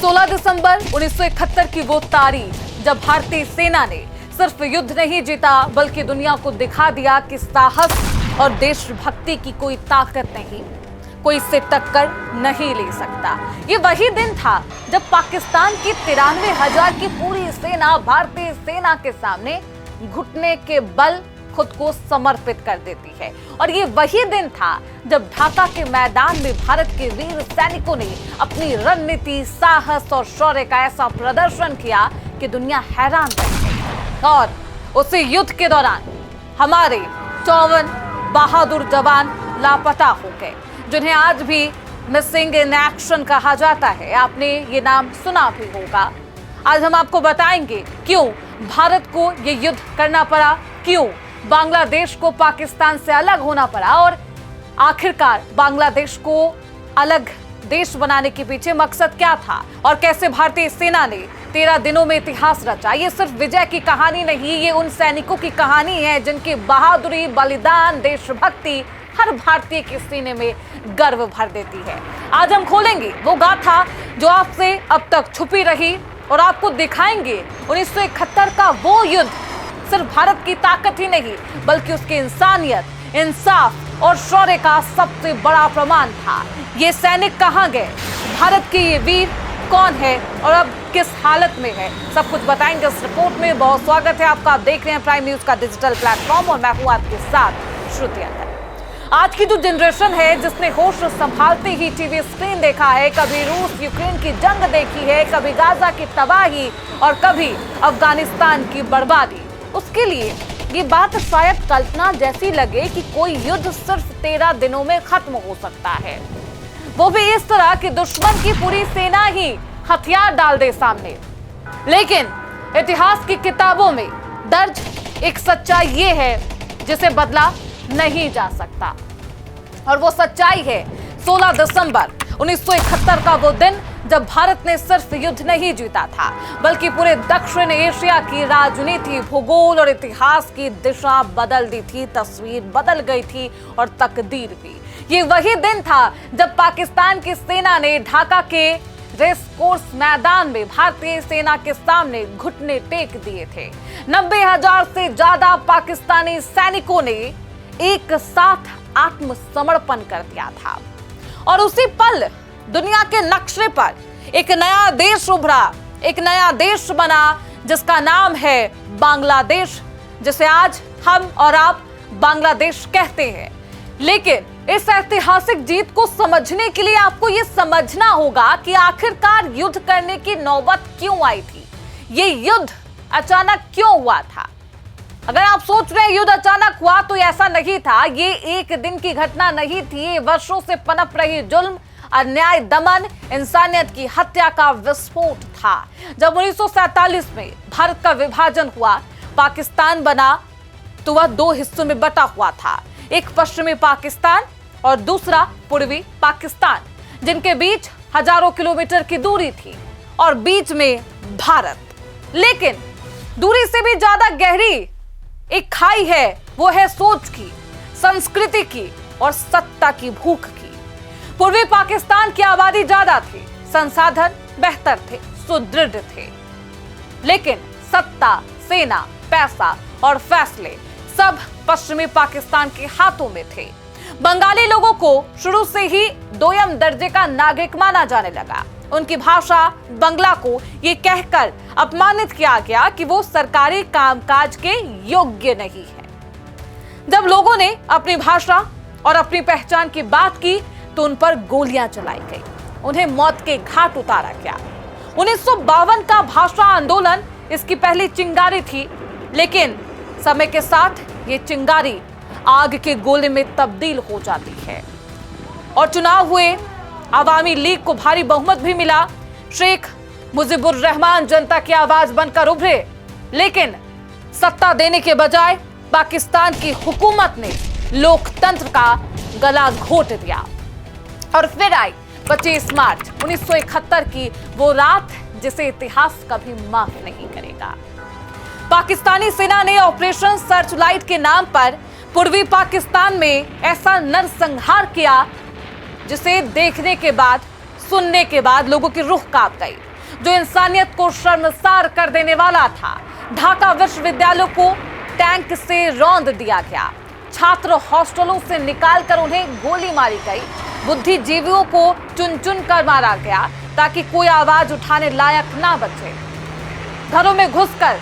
16 दिसंबर 1971 की वो तारीख जब भारतीय सेना ने सिर्फ युद्ध नहीं जीता बल्कि दुनिया को दिखा दिया कि साहस और देशभक्ति की कोई ताकत नहीं, कोई इससे टक्कर नहीं ले सकता। ये वही दिन था जब पाकिस्तान की 93,000 की पूरी सेना भारतीय सेना के सामने घुटने के बल खुद को समर्पित कर देती है। और ये वही दिन था जब ढाका के मैदान में भारत के वीर सैनिकों ने अपनी रणनीति, साहस और शौर्य का ऐसा प्रदर्शन किया कि दुनिया हैरान रह गई। और उसी युद्ध के दौरान हमारे 54 बहादुर जवान लापता हो गए, जिन्हें आज भी मिसिंग इन एक्शन कहा जाता है। आपने ये नाम सुना भी होगा। आज हम आपको बताएंगे क्यों भारत को ये युद्ध करना पड़ा, क्यों बांग्लादेश को पाकिस्तान से अलग होना पड़ा और आखिरकार बांग्लादेश को अलग देश बनाने के पीछे मकसद क्या था और कैसे भारतीय सेना ने 13 दिनों में इतिहास रचा। ये सिर्फ विजय की कहानी नहीं, ये उन सैनिकों की कहानी है जिनकी बहादुरी, बलिदान, देशभक्ति हर भारतीय के सीने में गर्व भर देती है। आज हम खोलेंगे वो गाथा जो आपसे अब तक छुपी रही और आपको दिखाएंगे 1971 का वो युद्ध सिर्फ भारत की ताकत ही नहीं बल्कि उसकी इंसानियत, इंसाफ और शौर्य का सबसे बड़ा प्रमाण था। ये सैनिक कहां गए, भारत के ये वीर कौन है और अब किस हालत में है, सब कुछ बताएंगे इस रिपोर्ट में। बहुत स्वागत है आपका। आप देख रहे हैं प्राइम न्यूज का डिजिटल प्लेटफॉर्म और मैं हूं आपके साथ श्रुति अंदर। आज की जो जनरेशन है जिसने होश संभालते ही टीवी स्क्रीन देखा है, कभी रूस यूक्रेन की जंग देखी है, कभी गाजा की तबाही और कभी अफगानिस्तान की बर्बादी, उसके लिए ये बात शायद कल्पना जैसी लगे कि कोई युद्ध सिर्फ 13 दिनों में खत्म हो सकता है, वो भी इस तरह कि दुश्मन की पूरी सेना ही हथियार डाल दे सामने। लेकिन इतिहास की किताबों में दर्ज एक सच्चाई ये है जिसे बदला नहीं जा सकता और वो सच्चाई है 16 दिसंबर 1971 का वो दिन जब भारत ने सिर्फ युद्ध नहीं जीता था बल्कि पूरे दक्षिण एशिया की राजनीति, भूगोल और इतिहास की दिशा बदल दी थी, तस्वीर बदल गई थी और तकदीर भी। ये वही दिन था जब पाकिस्तान की सेना ने ढाका के रेस कोर्स मैदान में भारतीय सेना के सामने घुटने टेक दिए थे। 90,000 से ज्यादा पाकिस्तानी सैनिकों ने एक साथ आत्मसमर्पण कर दिया था और उसी पल दुनिया के नक्शे पर एक नया देश उभरा, एक नया देश बना जिसका नाम है बांग्लादेश, जिसे आज हम और आप बांग्लादेश कहते हैं। लेकिन इस ऐतिहासिक जीत को समझने के लिए आपको यह समझना होगा कि आखिरकार युद्ध करने की नौबत क्यों आई थी, ये युद्ध अचानक क्यों हुआ था। अगर आप सोच रहे हैं युद्ध अचानक हुआ तो ऐसा नहीं था, ये एक दिन की घटना नहीं थी, ये वर्षों से पनप रही जुल्म, अन्याय, दमन, इंसानियत की हत्या का विस्फोट था। जब 1947 में भारत का विभाजन हुआ, पाकिस्तान बना तो वह दो हिस्सों में बटा हुआ था, एक पश्चिमी पाकिस्तान और दूसरा पूर्वी पाकिस्तान, जिनके बीच हजारों किलोमीटर की दूरी थी और बीच में भारत। लेकिन दूरी से भी ज्यादा गहरी एक खाई है, वो है सोच की, संस्कृति की और सत्ता की भूख की। पूर्वी पाकिस्तान की आबादी ज्यादा थी, संसाधन बेहतर थे, सुदृढ़ थे, लेकिन सत्ता, सेना, पैसा और फैसले सब पश्चिमी पाकिस्तान के हाथों में थे। बंगाली लोगों को शुरू से ही दोयम दर्जे का नागरिक माना जाने लगा। उनकी भाषा बंगला को ये कहकर अपमानित किया गया कि वो सरकारी कामकाज के योग्य नहीं है। जब लोगों ने अपनी भाषा और अपनी पहचान की बात की तो उन पर गोलियां चलाई गई, उन्हें मौत के घाट उतारा गया। 1952 का भाषा आंदोलन इसकी पहली चिंगारी थी, लेकिन समय के साथ ये चिंगारी आग के गोले में तब्दील हो जाती है और चुनाव हुए, अवामी लीग को भारी बहुमत भी मिला, शेख मुजीबुर रहमान जनता की आवाज बनकर उभरे, लेकिन सत्ता देने के बजाय पाकिस्तान की हुकूमत ने लोकतंत्र का गला घोट दिया। और फिर आई 25 मार्च 1971 की वो रात जिसे इतिहास कभी माफ नहीं करेगा। पाकिस्तानी सेना ने ऑपरेशन सर्चलाइट के नाम पर पूर्वी पाकिस्तान में ऐसा नरसंहार किया जिसे देखने के बाद, सुनने के बाद लोगों की रूह कांप गई। जो इंसानियत को शर्मसार कर देने वाला था। ढाका विश्वविद्यालय को टैंक से रौंद दिया गया, छात्र हॉस्टलों से निकालकर उन्हें गोली मारी गई, बुद्धिजीवियों को चुन चुन कर मारा गया ताकि कोई आवाज उठाने लायक ना बचे। घरों में घुसकर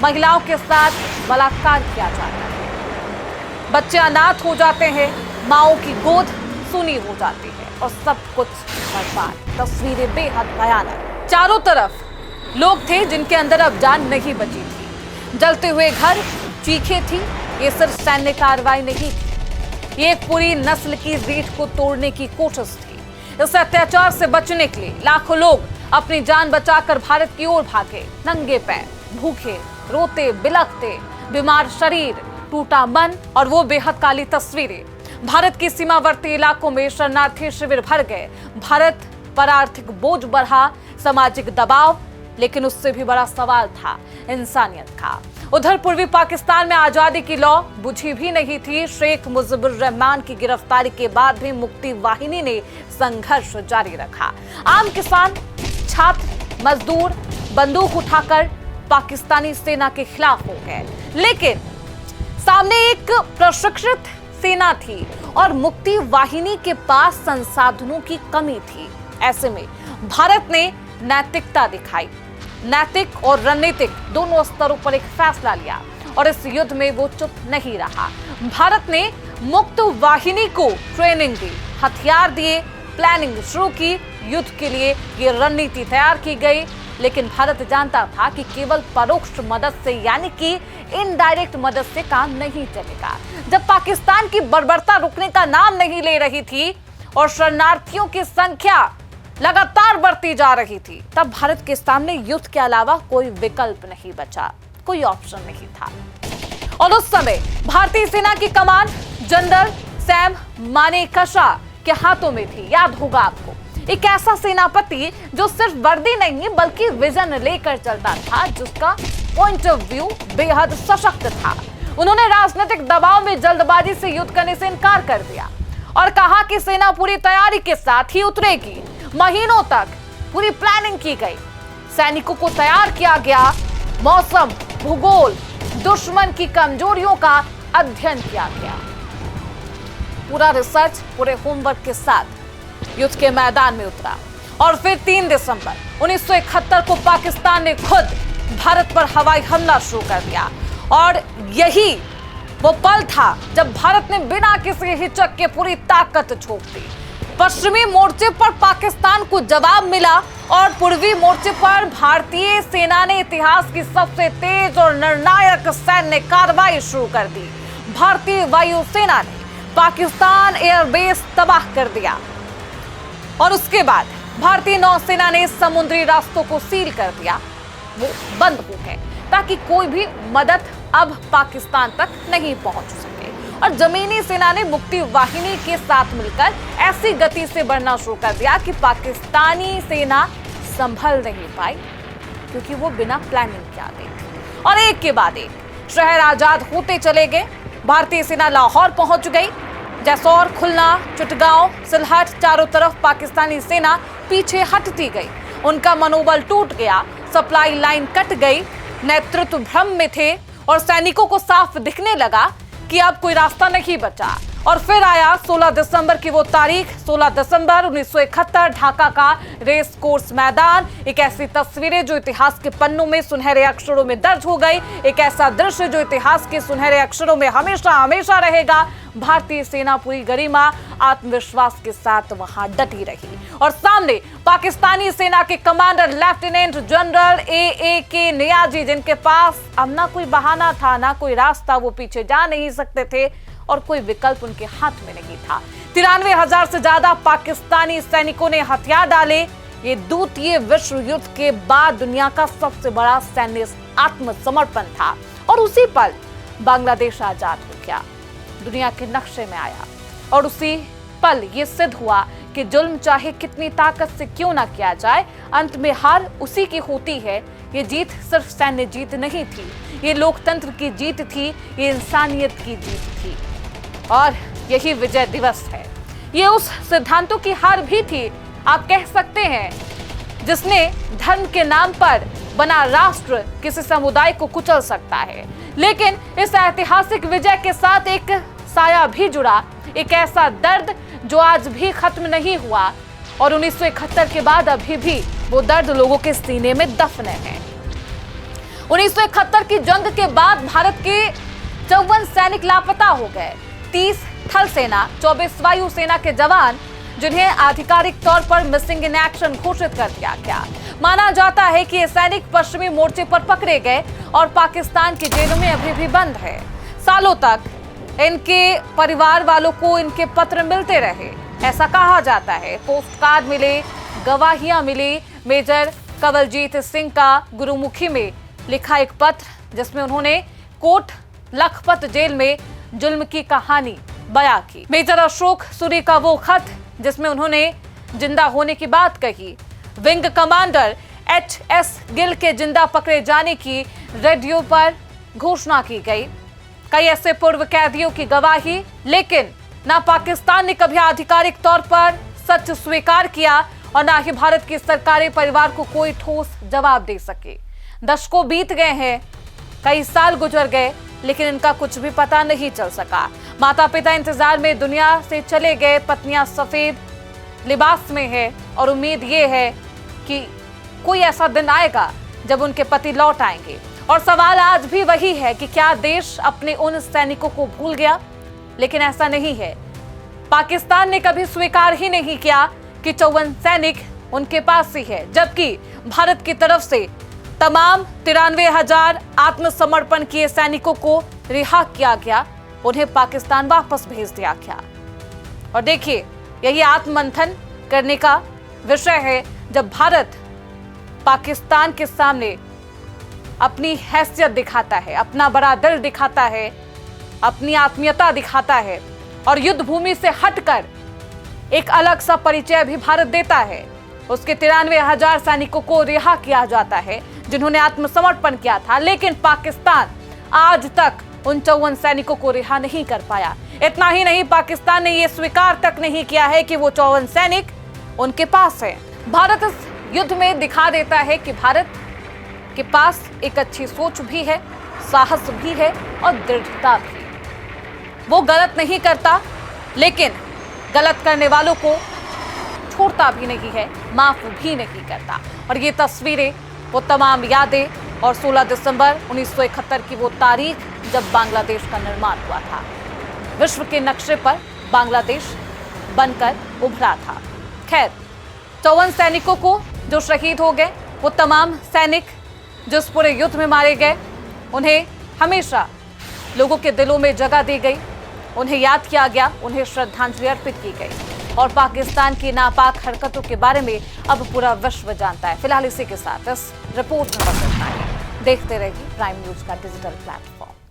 महिलाओं के साथ बलात्कार किया जाता है, बच्चे अनाथ हो जाते हैं, माओं की गोद सूनी हो जाती है और सब कुछ बर्बाद। तस्वीरें बेहद भयानक। चारों तरफ लोग थे जिनके अंदर अब जान नहीं बची थी। जलते हुए घर, चीखें थी। ये सिर्फ सैन्य कार्रवाई नहीं थी, ये एक पूरी नस्ल की रीढ़ को तोड़ने की कोशिश थी। इस अत्याचार से बचने के लिए लाखों लोग अपनी जान बचाकर भारत की ओर भागे, नंगे पैर, भूखे, रोते बिलखते, बीमार शरीर, टूटा मन और वो बेहद काली तस्वीरें। भारत की सीमावर्ती इलाकों में शरणार्थी शिविर भर गए। भारत पर आर्थिक बोझ बढ़ा, सामाजिक दबाव, लेकिन उससे भी बड़ा सवाल था इंसानियत का। उधर पूर्वी पाकिस्तान में आजादी की लौ बुझी भी नहीं थी। शेख मुजीबुर रहमान की गिरफ्तारी के बाद भी मुक्ति वाहिनी ने संघर्ष जारी रखा। आम किसान, छात्र, मजदूर बंदूक उठाकर पाकिस्तानी सेना के खिलाफ हो गए, लेकिन सामने एक प्रशिक्षित सेना थी और मुक्ति वाहिनी के पास संसाधनों की कमी थी। ऐसे में भारत ने नैतिकता दिखाई, नैतिक और रणनीतिक दोनों स्तरों पर एक फैसला लिया और इस युद्ध में वो चुप नहीं रहा। भारत ने मुक्त वाहिनी को ट्रेनिंग दी, हथियार दिए, प्लानिंग शुरू की। युद्ध के लिए ये रणनीति तैयार की गई, लेकिन भारत जानता था कि केवल परोक्ष मदद से यानी कि इनडायरेक्ट मदद से काम नहीं चलेगा। जब पाकिस्तान की बर्बरता रुकने का नाम नहीं ले रही थी और शरणार्थियों की संख्या लगातार बढ़ती जा रही थी, तब भारत के सामने युद्ध के अलावा कोई विकल्प नहीं बचा, कोई ऑप्शन नहीं था। और उस समय भारतीय सेना की कमान जनरल सैम मानेकशा के हाथों में थी। याद होगा आपको, एक ऐसा सेनापति जो सिर्फ वर्दी नहीं बल्कि विजन लेकर चलता था, जिसका पॉइंट ऑफ व्यू बेहद सशक्त था। उन्होंने राजनीतिक दबाव में जल्दबाजी से युद्ध करने से इनकार कर दिया और कहा कि सेना पूरी तैयारी के साथ ही उतरेगी। महीनों तक पूरी प्लानिंग की गई, सैनिकों को तैयार किया गया, मौसम, भूगोल, दुश्मन की कमजोरियों का अध्ययन किया गया। पूरा रिसर्च, पूरे होमवर्क के साथ युद्ध के मैदान में उतरा और फिर 3 दिसंबर 1971 को पाकिस्तान ने खुद भारत पर हवाई हमला शुरू कर दिया। और यही वो पल था जब भारत ने बिना किसी हिचक के पूरी ताकत झोंक दी। पश्चिमी मोर्चे पर पाकिस्तान को जवाब मिला और पूर्वी मोर्चे पर भारतीय सेना ने इतिहास की सबसे तेज और निर्णायक सैन्य कार्रवाई शुरू कर दी। भारतीय वायुसेना ने पाकिस्तान एयरबेस तबाह कर दिया और उसके बाद भारतीय नौसेना ने समुद्री रास्तों को सील कर दिया, वो बंद हो गए ताकि कोई भी मदद अब पाकिस्तान तक नहीं पहुंच सके। और जमीनी सेना ने मुक्ति वाहिनी के साथ मिलकर ऐसी गति से बढ़ना शुरू कर दिया कि पाकिस्तानी सेना संभल नहीं पाई, क्योंकि वो बिना प्लानिंग के आ गई थी। और एक के बाद एक शहर आजाद होते चले गए। भारतीय सेना लाहौर पहुंच गई, जैसौर, खुलना, चिटगांव, सिलहट, चारों तरफ पाकिस्तानी सेना पीछे हटती गई। उनका मनोबल टूट गया, सप्लाई लाइन कट गई, नेतृत्व भ्रम में थे और सैनिकों को साफ दिखने लगा कि अब कोई रास्ता नहीं बचा। और फिर आया 16 दिसंबर की वो तारीख, 16 दिसंबर 1971, ढाका का रेस कोर्स मैदान। एक ऐसी तस्वीरें जो इतिहास के पन्नों में सुनहरे अक्षरों में दर्ज हो गई, एक ऐसा दृश्य जो इतिहास के सुनहरे अक्षरों में हमेशा हमेशा रहेगा। भारतीय सेना पूरी गरिमा, आत्मविश्वास के साथ वहां डटी रही और सामने पाकिस्तानी सेना के commander lieutenant general A.A.K. Niazi, जिनके पास अब ना कोई बहाना था, ना कोई रास्ता, वो पीछे जा नहीं सकते थे और कोई विकल्प उनके हाथ में नहीं था। 93,000 से ज्यादा पाकिस्तानी सैनिकों ने हथियार डाले। ये द्वितीय विश्व युद्ध के बाद दुनिया का सबसे बड़ा सैन्य आत्मसमर्पण था और उसी पल बांग्लादेश आजाद हो गया, दुनिया के नक्शे में आया। और उसी पल ये सिद्ध हुआ कि जुल्म चाहे कितनी ताकत से क्यों ना किया जाए, अंत में हार उसी की होती है। ये जीत सिर्फ सैन्य जीत नहीं थी, ये लोकतंत्र की जीत थी, ये इंसानियत की जीत थी और यही विजय दिवस है। ये उस सिद्धांतों की हार भी थी, आप कह सकते हैं, जिसने धर्म के नाम पर बना राष्ट्र किसी समुदाय को कुचल सकता है। लेकिन इस ऐतिहासिक विजय के साथ एक साया भी जुड़ा, एक ऐसा दर्द जो आज भी खत्म नहीं हुआ और 1971 के बाद अभी भी वो दर्द लोगों के सीने में दफन है। 1971 की जंग के बाद भारत के 54 सैनिक लापता हो गए। 30 थल सेना, 24 वायु सेना के जवान, जिन्हें आधिकारिक तौर पर मिसिंग इन एक्शन घोषित कर दिया गया। माना जाता है कि ये सैनिक पश्चिमी मोर्चे पर पकड़े गए और पाकिस्तान की जेलों में अभी भी बंद है। सालों तक इनके परिवार वालों को इनके पत्र मिलते रहे, ऐसा कहा जाता है। पोस्ट कार्ड मिले, गवाहियां मिली। मेजर कंवलजीत सिंह का गुरुमुखी में लिखा एक पत्र, जिसमें उन्होंने कोट लखपत जेल में जुल्म की कहानी बयां की। मेजर अशोक सूरी का वो खत, जिसमें उन्होंने जिंदा होने की बात कही। विंग कमांडर HS गिल के जिंदा पकड़े जाने की रेडियो पर घोषणा की गई। कई ऐसे पूर्व कैदियों की गवाही, लेकिन ना पाकिस्तान ने कभी आधिकारिक तौर पर सच स्वीकार किया और ना ही भारत की सरकारें परिवार को कोई ठोस जवाब दे सके। दशकों बीत गए हैं, कई साल गुजर गए, लेकिन इनका कुछ भी पता नहीं चल सका। माता पिता इंतजार में दुनिया से चले गए, पत्नियां सफेद लिबास में है और उम्मीद ये है कि कोई ऐसा दिन आएगा जब उनके पति लौट आएंगे। और सवाल आज भी वही है कि क्या देश अपने उन सैनिकों को भूल गया? लेकिन ऐसा नहीं है। पाकिस्तान ने कभी स्वीकार ही नहीं किया कि 54 सैनिक उनके पास ही है, जबकि भारत की तरफ से तमाम 93,000 आत्मसमर्पण किए सैनिकों को रिहा किया गया, उन्हें पाकिस्तान वापस भेज दिया गया। और देखिए, यही आत्ममंथन करने का विषय है जब भारत पाकिस्तान के सामने अपनी हैसियत दिखाता है, अपना बड़ा दिल दिखाता है, अपनी आत्मीयता दिखाता है और युद्ध भूमि से हटकर एक अलग सा परिचय भी भारत देता है। उसके 93,000 सैनिकों को रिहा किया जाता है जिन्होंने आत्मसमर्पण किया था, लेकिन पाकिस्तान आज तक उन 54 सैनिकों को रिहा नहीं कर पाया। इतना ही नहीं, पाकिस्तान ने यह स्वीकार तक नहीं किया है कि वो 54 सैनिक उनके पास है। भारत इस युद्ध में दिखा देता है कि भारत के पास एक अच्छी सोच भी है, साहस भी है और दृढ़ता भी। वो गलत नहीं करता, लेकिन गलत करने वालों को छोड़ता भी नहीं है, माफ भी नहीं करता। और ये तस्वीरें, वो तमाम यादें और 16 दिसंबर 1971 की वो तारीख जब बांग्लादेश का निर्माण हुआ था, विश्व के नक्शे पर बांग्लादेश बनकर उभरा था। खैर, 54 सैनिकों को जो शहीद हो गए, वो तमाम सैनिक जो इस पूरे युद्ध में मारे गए, उन्हें हमेशा लोगों के दिलों में जगह दी गई, उन्हें याद किया गया, उन्हें श्रद्धांजलि अर्पित की गई। और पाकिस्तान की नापाक हरकतों के बारे में अब पूरा विश्व जानता है। फिलहाल इसी के साथ इस रिपोर्ट में बस इतना ही। देखते रहिए प्राइम न्यूज का डिजिटल प्लेटफॉर्म।